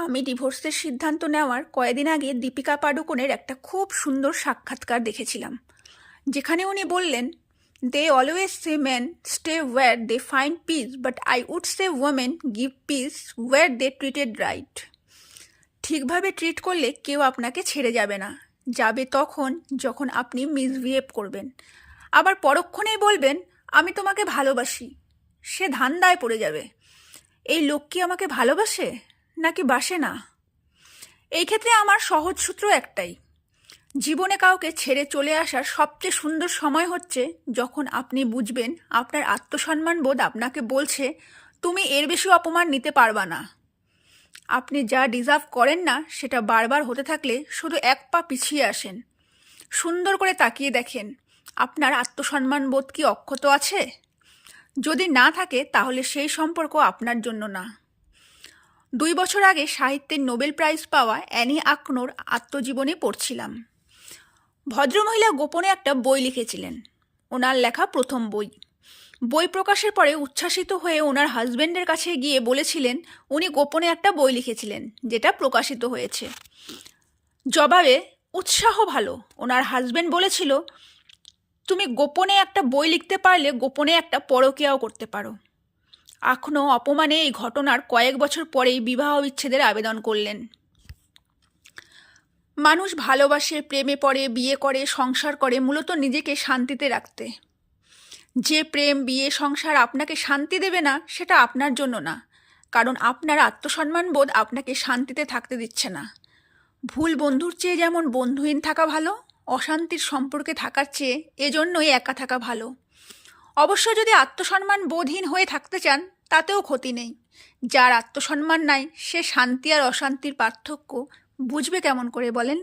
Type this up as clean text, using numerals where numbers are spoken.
আমি ডিভোর্সের সিদ্ধান্ত নেওয়ার কয়েকদিন আগে দীপিকা পাডুকোনের একটা খুব সুন্দর সাক্ষাৎকার দেখেছিলাম, যেখানে উনি বললেন, they always say men stay where they find peace, but I would say women give peace where they treated right. ঠিকভাবে ট্রিট করলে কেউ আপনাকে ছেড়ে যাবে না, যাবে তখন যখন আপনি মিসবিহেভ করবেন। আবার পরক্ষণেই বলবেন, আমি তোমাকে ভালোবাসি, সে ধান্দায় পড়ে যাবে। এই লোক কি আমাকে ভালোবাসে নাকি বাসে না? এই ক্ষেত্রে আমার সহজ সূত্র একটাই, জীবনে কাউকে ছেড়ে চলে আসার সবচেয়ে সুন্দর সময় হচ্ছে যখন আপনি বুঝবেন আপনার আত্মসম্মান বোধ আপনাকে বলছে তুমি এর বেশি অপমান নিতে পারবা না। আপনি যা ডিজার্ভ করেন না সেটা বারবার হতে থাকলে শুধু এক পা পিছিয়ে আসেন। সুন্দর করে তাকিয়ে দেখেন, আপনার আত্মসম্মান বোধ কি অক্ষত আছে? যদি না থাকে তাহলে সেই সম্পর্ক আপনার জন্য না। 2 বছর আগে সাহিত্যের নোবেল প্রাইজ পাওয়া অ্যানি আকনোর আত্মজীবনী পড়ছিলাম। ভদ্রমহিলা গোপনে একটা বই লিখেছিলেন, ওনার লেখা প্রথম বই। বই প্রকাশের পরে উচ্ছ্বাসিত হয়ে ওনার হাজবেন্ডের কাছে গিয়ে বলেছিলেন উনি গোপনে একটা বই লিখেছিলেন যেটা প্রকাশিত হয়েছে। জবাবে উৎসাহ ভালো, ওনার হাজবেন্ড বলেছিল, তুমি গোপনে একটা বই লিখতে পারলে গোপনে একটা পরকীয়াও করতে পারো। আকনো অপমানে এই ঘটনার কয়েক বছর পরেই বিবাহ বিচ্ছেদের আবেদন করলেন। মানুষ ভালোবাসে, প্রেমে পড়ে, বিয়ে করে, সংসার করে মূলত নিজেকে শান্তিতে রাখতে। যে প্রেম, বিয়ে, সংসার আপনাকে শান্তি দেবে না সেটা আপনার জন্য না, কারণ আপনার আত্মসম্মান বোধ আপনাকে শান্তিতে থাকতে দিচ্ছে না। ভুল বন্ধুর চেয়ে যেমন বন্ধুহীন থাকা ভালো, অশান্তির সম্পর্কে থাকার চেয়ে এজন্যই একা থাকা ভালো। অবশ্য যদি আত্মসম্মান বোধহীন হয়ে থাকতে চান তাতেও ক্ষতি নেই। যার আত্মসম্মান নাই সে শান্তি আর অশান্তির পার্থক্য বুঝবে কেমন করে বলেন?